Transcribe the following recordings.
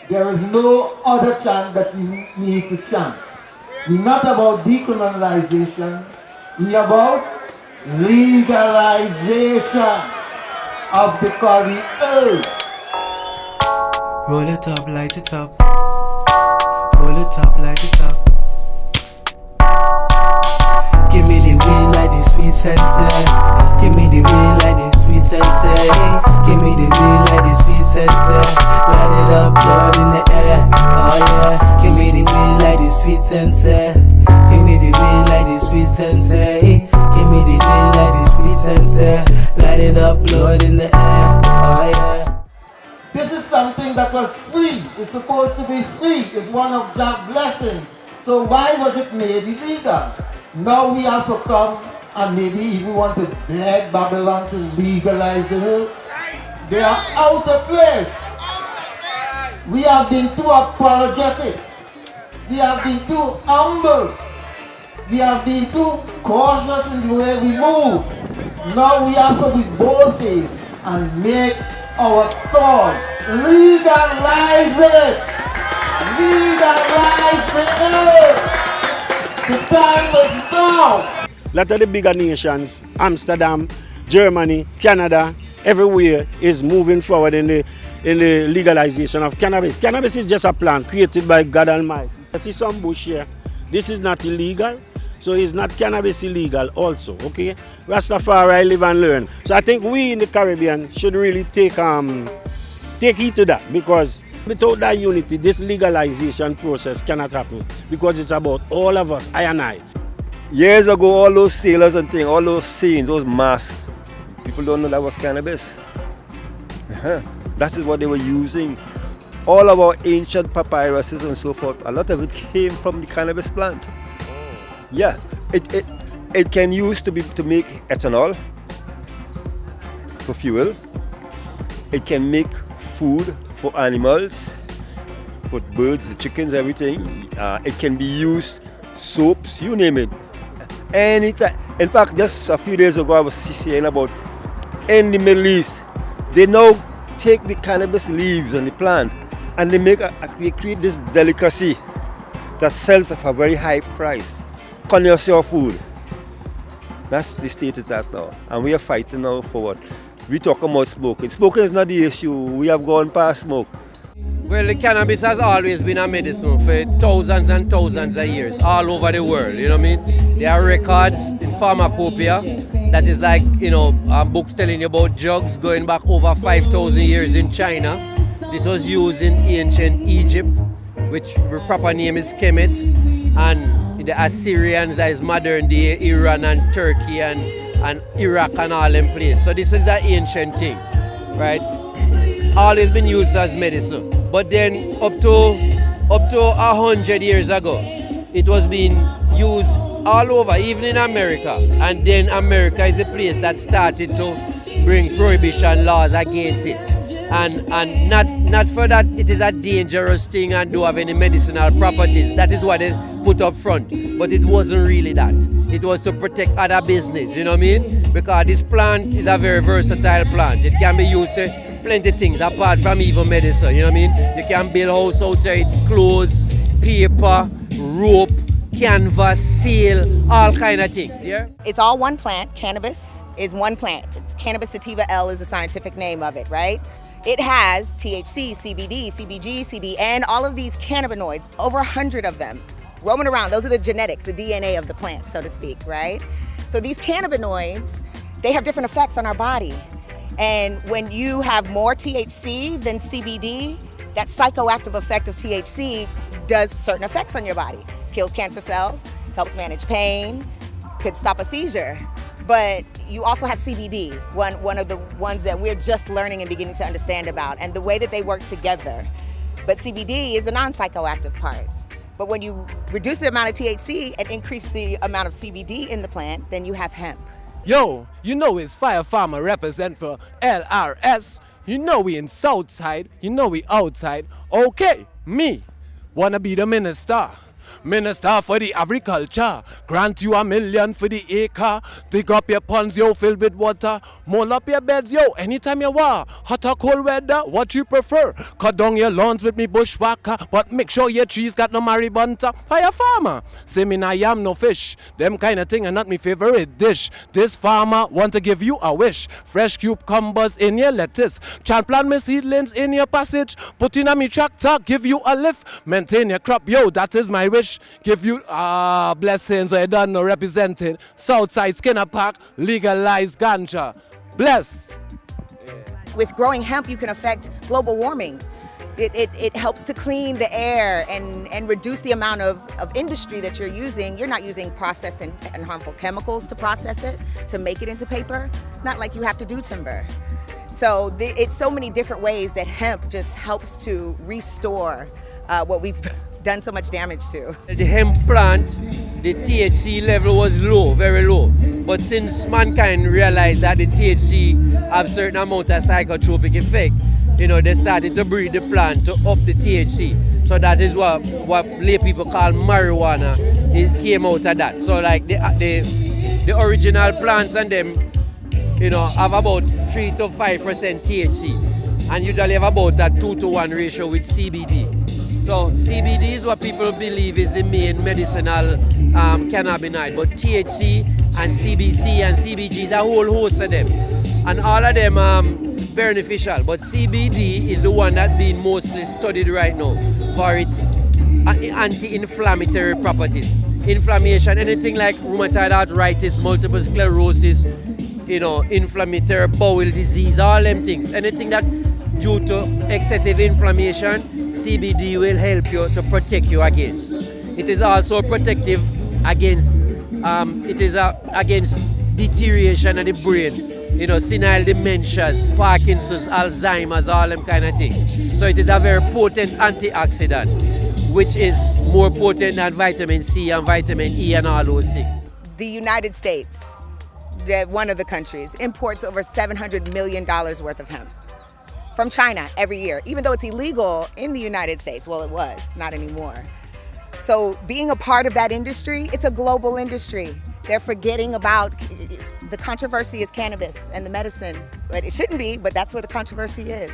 There is no other chant that we need to chant. We're not about decriminalization. We're about legalization of the curry herb. Roll it up, light it up. Roll it up, light it up. Give me the weed like the sweet sensei. Give me the weed like the sweet sensei. Give me the weed like the sweet sensei. Light it up, blood in the air. Oh yeah. Give me the weed like the sweet sensei. Give me the weed like the sweet sensei. Give me the weed like the sweet sensei. Light it up, blood in the air. Oh yeah. This is something that was free. It's supposed to be free. It's one of God's blessings. So why was it made illegal? Now we have to come and maybe even want to beg Babylon to legalize the herb. They are out of place. We have been too apologetic. We have been too humble. We have been too cautious in the way we move. Now we have to be bold-faced and make our thought. Legalize it. Legalize the herb. The time is now. A lot of the bigger nations, Amsterdam, Germany, Canada, everywhere is moving forward in the legalization of cannabis. Cannabis is just a plant created by God Almighty. I see some bush here. This is not illegal, so is not cannabis illegal also, okay? Rastafari live and learn. So I think we in the Caribbean should really take heed to that, because without that unity, this legalization process cannot happen, because it's about all of us, I and I. Years ago, all those sailors and things, all those sayings, those masks, people don't know that was cannabis. That is what they were using. All of our ancient papyruses and so forth, a lot of it came from the cannabis plant. Yeah, it can use to make ethanol for fuel. It can make food for animals, for birds, the chickens, everything. It can be used, soaps, you name it. Anytime. In fact, just a few days ago, I was saying about in the Middle East, they now take the cannabis leaves on the plant and they create this delicacy that sells at a very high price. Connoisseur food. That's the state it's at now. And we are fighting now for what? We talk about smoking. Smoking is not the issue. We have gone past smoke. Well, the cannabis has always been a medicine for thousands and thousands of years, all over the world, you know what I mean? There are records in pharmacopoeia that is like, books telling you about drugs going back over 5,000 years in China. This was used in ancient Egypt, which the proper name is Kemet, and the Assyrians, that is modern day Iran and Turkey and Iraq and all them places. So this is an ancient thing, right? Always been used as medicine. But then up to 100 years ago, it was being used all over, even in America. And then America is the place that started to bring prohibition laws against it. And not for that it is a dangerous thing and do have any medicinal properties. That is what they put up front. But it wasn't really that. It was to protect other business, you know what I mean? Because this plant is a very versatile plant. It can be used to plenty of things apart from even medicine, you know what I mean? You can build house out of it, clothes, paper, rope, canvas, sail, all kind of things, yeah? It's all one plant. Cannabis is one plant. Cannabis sativa L is the scientific name of it, right? It has THC, CBD, CBG, CBN, all of these cannabinoids, over 100 of them, roaming around. Those are the genetics, the DNA of the plant, so to speak, right? So these cannabinoids, they have different effects on our body. And when you have more THC than CBD, that psychoactive effect of THC does certain effects on your body. Kills cancer cells, helps manage pain, could stop a seizure. But you also have CBD, one of the ones that we're just learning and beginning to understand about, and the way that they work together. But CBD is the non-psychoactive parts. But when you reduce the amount of THC and increase the amount of CBD in the plant, then you have hemp. Yo, you know it's Fire Farmer represent for LRS. You know we in Southside, you know we outside. Okay, me, wanna be the minister. Minister for the agriculture, grant you $1 million for the acre. Dig up your ponds, yo, filled with water. Mold up your beds, yo, anytime you want. Hot or cold weather, what you prefer. Cut down your lawns with me bushwhacker, but make sure your trees got no maribunta. Fire farmer, say me nah yam no fish. Them kind of thing are not me favorite dish. This farmer want to give you a wish. Fresh cucumbers in your lettuce. Transplant me seedlings in your passage. Put in a me tractor, give you a lift. Maintain your crop, yo, that is my wish. Give you blessings, I don't know, representing Southside Skinner Park, legalized ganja. Bless. With growing hemp, you can affect global warming. It helps to clean the air and reduce the amount of industry that you're using. You're not using processed and harmful chemicals to process it, to make it into paper, not like you have to do timber. So it's so many different ways that hemp just helps to restore what we've done so much damage to. The hemp plant, the THC level was low, very low. But since mankind realized that the THC have certain amount of psychotropic effect, they started to breed the plant to up the THC. So that is what lay people call marijuana. It came out of that. So like the original plants and them, have about 3 to 5% THC, and usually have about a 2-to-1 ratio with CBD. So CBD is what people believe is the main medicinal cannabinoid, but THC and CBC and CBG is a whole host of them, and all of them beneficial. But CBD is the one that's being mostly studied right now for its anti-inflammatory properties. Inflammation, anything like rheumatoid arthritis, multiple sclerosis, inflammatory bowel disease, all them things. Anything that due to excessive inflammation, CBD will help you to protect you against. It is also protective against against deterioration of the brain, senile dementias, Parkinson's, Alzheimer's, all them kind of things. So it is a very potent antioxidant, which is more potent than vitamin C and vitamin E and all those things. The United States, one of the countries, imports over $700 million worth of hemp from China every year, even though it's illegal in the United States. Well, it was, not anymore. So being a part of that industry, it's a global industry. They're forgetting about, the controversy is cannabis and the medicine, but it shouldn't be, but that's what the controversy is.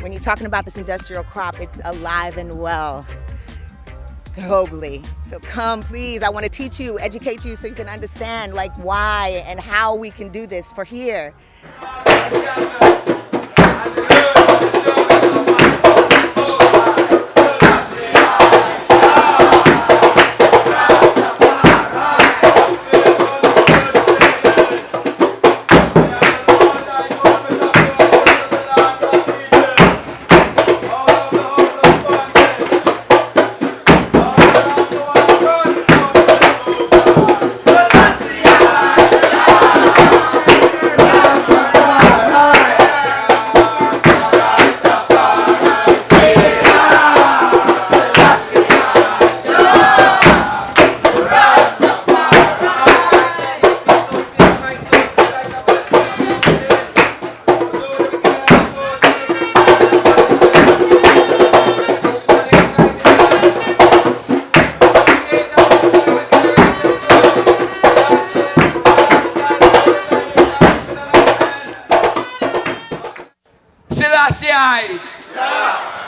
When you're talking about this industrial crop, it's alive and well globally. So come, please, I want to teach you, educate you so you can understand why and how we can do this for here.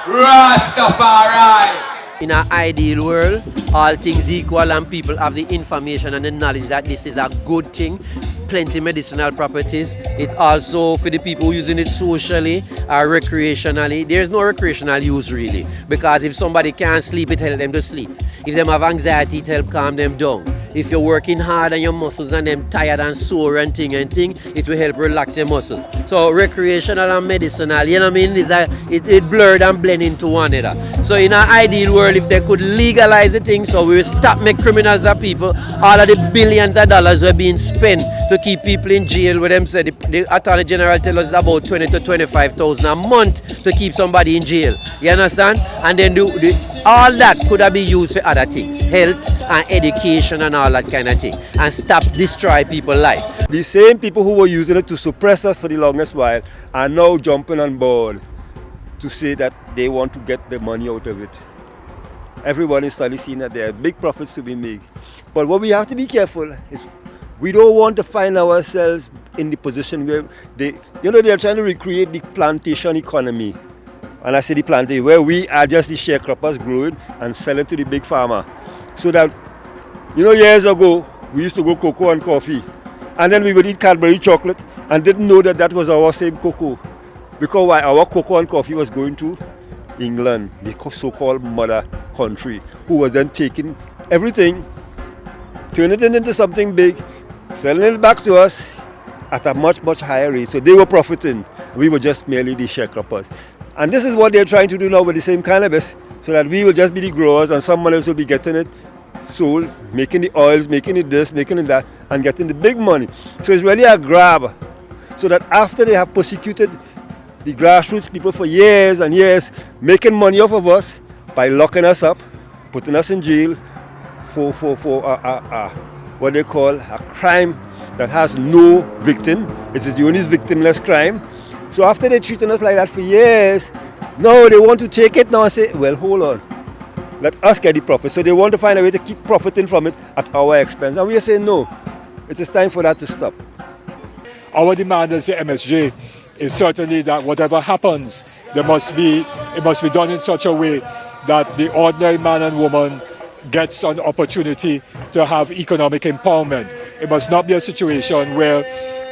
Rastafari. In an ideal world, all things equal and people have the information and the knowledge that this is a good thing, plenty medicinal properties. It also, for the people using it socially or recreationally, there's no recreational use really, because if somebody can't sleep, it helps them to sleep. If they have anxiety, it helps calm them down. If you're working hard and your muscles and them tired and sore and thing, it will help relax your muscle. So recreational and medicinal, it blurred and blend into one another. So in an ideal world, if they could legalize the thing, so we will stop making criminals of people, all of the billions of dollars were being spent to keep people in jail. With them said the Attorney General tell us about 20 to 25,000 a month to keep somebody in jail. You understand? And then all that could have been used for other things, health and education and all that kind of thing, and stop destroy people's life. The same people who were using it to suppress us for the longest while are now jumping on board to say that they want to get the money out of it. Everyone is suddenly seeing that there are big profits to be made. But what we have to be careful is we don't want to find ourselves in the position where they're trying to recreate the plantation economy. And I say the plantation, where we are just the sharecroppers growing and selling to the big farmer. So that, years ago, we used to go cocoa and coffee. And then we would eat Cadbury chocolate and didn't know that that was our same cocoa. Because why? Our cocoa and coffee was going to England, the so-called mother country, who was then taking everything, turning it into something big, selling it back to us at a much, much higher rate. So they were profiting. We were just merely the sharecroppers. And this is what they're trying to do now with the same cannabis, so that we will just be the growers and someone else will be getting it sold, making the oils, making it this, making it that, and getting the big money. So it's really a grab. So that after they have persecuted the grassroots people for years and years, making money off of us by locking us up, putting us in jail for what they call a crime that has no victim. It is the only victimless crime. So after they treated us like that for years, now they want to take it now and say, well, hold on, let us get the profit. So they want to find a way to keep profiting from it at our expense. And we are saying, no, it is time for that to stop. Our demand as the MSJ is certainly that whatever happens, it must be done in such a way that the ordinary man and woman gets an opportunity to have economic empowerment. It must not be a situation where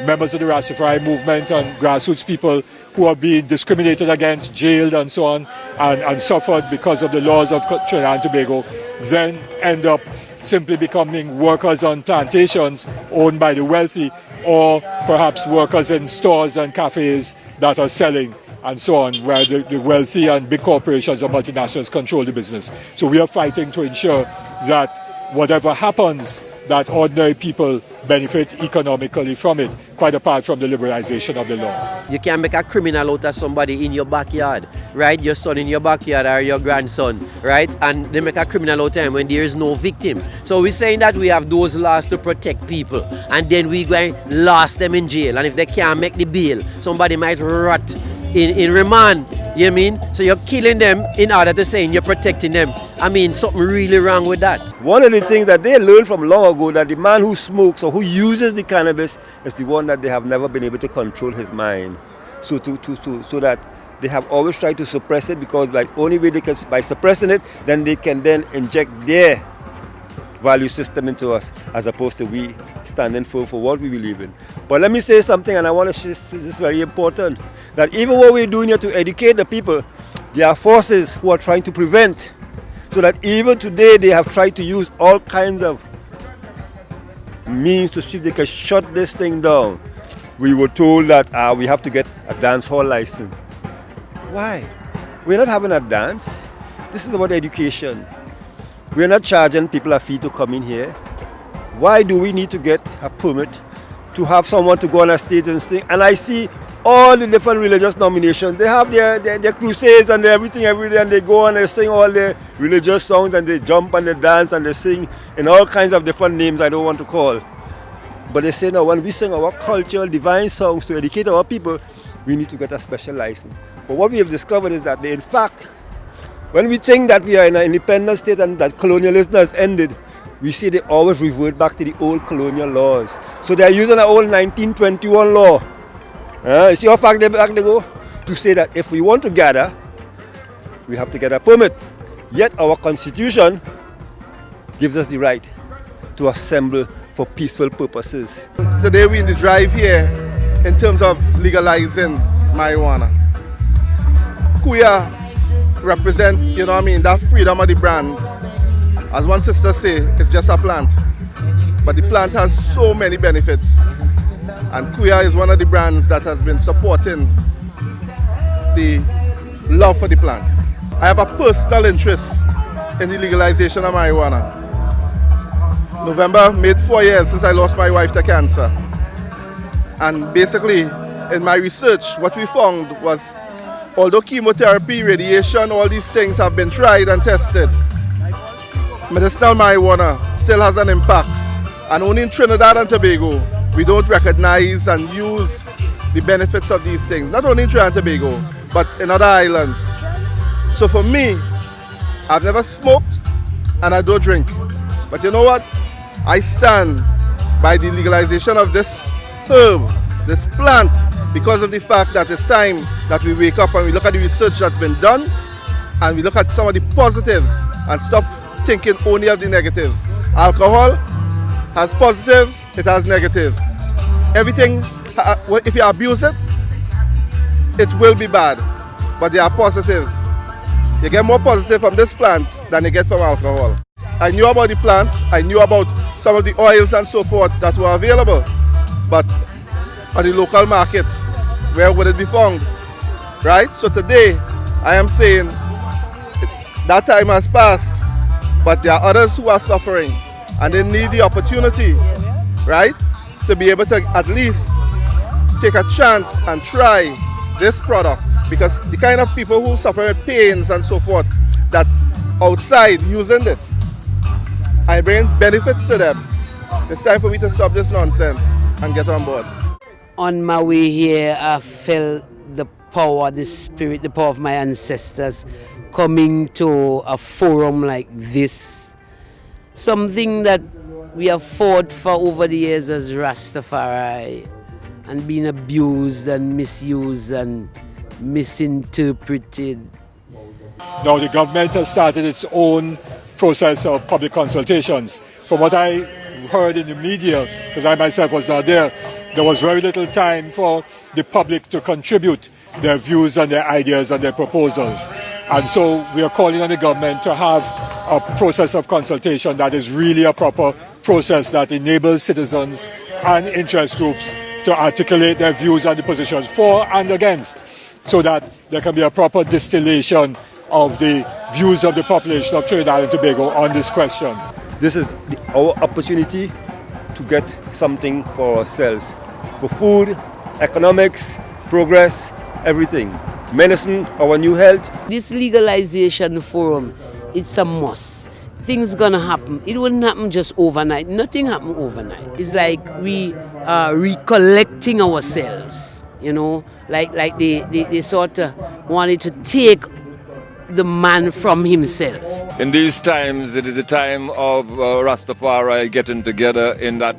members of the Rastafari movement and grassroots people who are being discriminated against, jailed and so on, and suffered because of the laws of Trinidad and Tobago, then end up simply becoming workers on plantations owned by the wealthy, or perhaps workers in stores and cafes that are selling and so on, where the wealthy and big corporations or multinationals control the business. So we are fighting to ensure that whatever happens, that ordinary people benefit economically from it, quite apart from the liberalization of the law. You can make a criminal out of somebody in your backyard, right? Your son in your backyard or your grandson, right? And they make a criminal out of him when there is no victim. So we're saying that we have those laws to protect people, and then we're going to last them in jail. And if they can't make the bail, somebody might rot in remand. You know what I mean? So you're killing them in order to say you're protecting them. I mean, something really wrong with that. One of the things that they learned from long ago, that the man who smokes or who uses the cannabis is the one that they have never been able to control his mind. So that they have always tried to suppress it, because by only way they can, by suppressing it, then they can then inject their value system into us, as opposed to we standing for what we believe in. But let me say something, and I want to say this is very important, that even what we're doing here to educate the people, there are forces who are trying to prevent, so that even today they have tried to use all kinds of means to see if they can shut this thing down. We were told that we have to get a dance hall license. Why? We're not having a dance. This is about education. We're not charging people a fee to come in here. Why do we need to get a permit to have someone to go on a stage and sing? And I see all the different religious denominations, they have their crusades and everything every day, and they go and they sing all their religious songs, and they jump and they dance and they sing in all kinds of different names I don't want to call. But they say, no, when we sing our cultural divine songs to educate our people, we need to get a special license. But what we have discovered is that in fact, when we think that we are in an independent state and that colonialism has ended, we see they always revert back to the old colonial laws. So they are using an old 1921 law. You see how far back they go? To say that if we want to gather, we have to get a permit. Yet our constitution gives us the right to assemble for peaceful purposes. Today we're in the drive here in terms of legalizing marijuana. Kuya represent, that freedom of the brand. As one sister say, it's just a plant, but the plant has so many benefits, and Kuya is one of the brands that has been supporting the love for the plant. I have a personal interest in the legalization of marijuana. November made 4 years since I lost my wife to cancer, and basically in my research what we found was, although chemotherapy, radiation, all these things have been tried and tested, medicinal marijuana still has an impact. And only in Trinidad and Tobago, we don't recognize and use the benefits of these things. Not only in Trinidad and Tobago, but in other islands. So for me, I've never smoked, and I don't drink. But you know what? I stand by the legalization of this herb, this plant, because of the fact that it's time that we wake up and we look at the research that's been done and we look at some of the positives and stop thinking only of the negatives. Alcohol has positives, it has negatives. Everything, if you abuse it, it will be bad, but there are positives. You get more positive from this plant than you get from alcohol. I knew about the plants, I knew about some of the oils and so forth that were available, but on the local market, where would it be found? Right? So today, I am saying that time has passed, but there are others who are suffering and they need the opportunity, right, to be able to at least take a chance and try this product, because the kind of people who suffer with pains and so forth that outside using this, I bring benefits to them. It's time for me to stop this nonsense and get on board. On my way here, I felt the power, the spirit, the power of my ancestors coming to a forum like this. Something that we have fought for over the years as Rastafari, and been abused and misused and misinterpreted. Now the government has started its own process of public consultations. From what I heard in the media, because I myself was not there was very little time for the public to contribute their views and their ideas and their proposals. And so we are calling on the government to have a process of consultation that is really a proper process that enables citizens and interest groups to articulate their views and the positions for and against, so that there can be a proper distillation of the views of the population of Trinidad and Tobago on this question. This is our opportunity to get something for ourselves, for food, economics, progress, everything. Medicine, our new health. This legalization forum, it's a must. Things gonna happen. It wouldn't happen just overnight. Nothing happen overnight. It's like we are recollecting ourselves, you know, like they sort of wanted to take the man from himself. In these times, it is a time of Rastafari getting together in that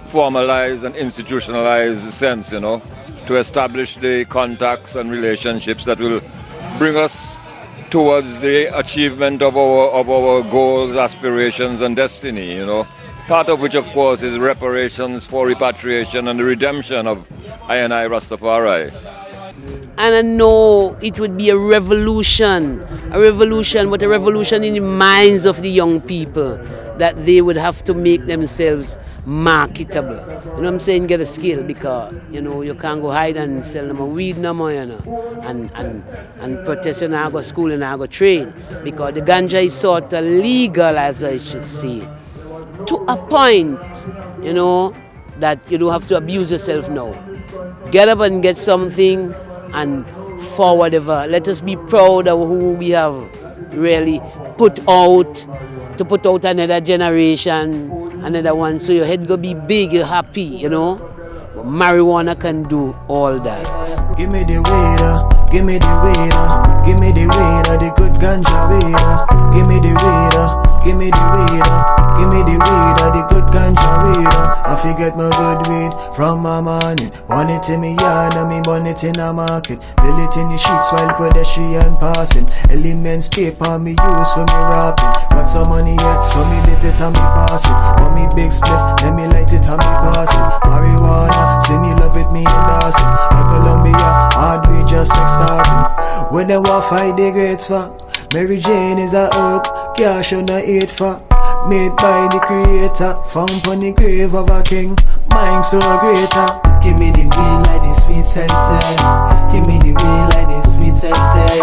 formalized and institutionalized sense, you know, to establish the contacts and relationships that will bring us towards the achievement of our goals, aspirations and destiny, you know. Part of which, of course, is reparations for repatriation and the redemption of I Rastafari. And I know it would be a revolution, but a revolution in the minds of the young people, that they would have to make themselves marketable. You know what I'm saying? Get a skill, because, you know, you can't go hide and sell them a weed no more, you know, and protest you now go school and now go train, because the ganja is sort of legal, as I should say, to a point, you know, that you don't have to abuse yourself now. Get up and get something, and for whatever. Let us be proud of who we have really put out, to put out another generation, another one, so your head gonna be big, you're happy, you know. But marijuana can do all that. Give me the weed, give me the weed, give me the weed, the good ganja weed. Give me the weed, give me the weed, give me the weed, the good ganja weed. I forget my good weed from my morning. Burn it in me yard and me burn it in a market. Build it in the streets while pedestrian passing. Elements paper me use for me rapping. Got some money yet, so me live it and me pass it. Want me big spliff, let me light it and me pass it. Marijuana, say me love it, me endorse it. And Colombia, hard we just like starting. When they want fight the grades for Mary Jane is a herb, cash on the 8 for. Made by the creator, found on the grave of a king, mind so greater. Give me the weed like the sweet sensei. Give me the weed like the sweet sensei.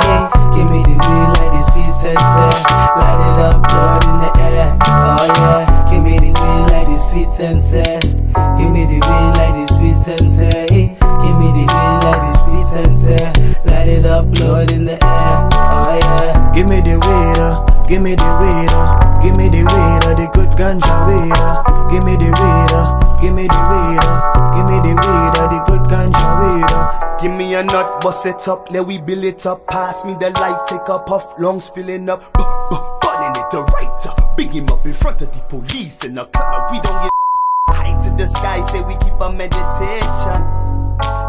Give me the weed like the sweet sensei. Light it up, blood in the air. Oh yeah. Give me the weed like the sweet sensei. Give me the weed like the sweet sensei. Give me the weed like the sweet sensei. Light it up, blood in the air. Oh yeah. Give me the weed, give me the weed, give me the weed, the good ganja weed. Give me the weed, give me the weed, give me the weed, the good ganja weed. Give me a nut, bust it up, let we build it up. Pass me the light, take a puff, lungs filling up. Burning it to right, Big him up in front of the police in a car. We don't give a high to the sky, say we keep a meditation.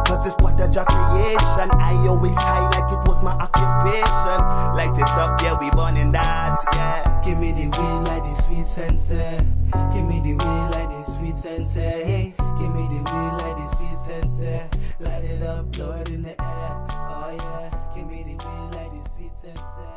Cause it's part of your creation. I always high like it was my occupation. Light it up, yeah, we born in that, yeah. Give me the weed like the sweet sensei. Give me the weed like the sweet sensei. Give me the weed like the sweet sensei. Light it up, blow it in the air. Oh yeah. Give me the weed like the sweet sensei.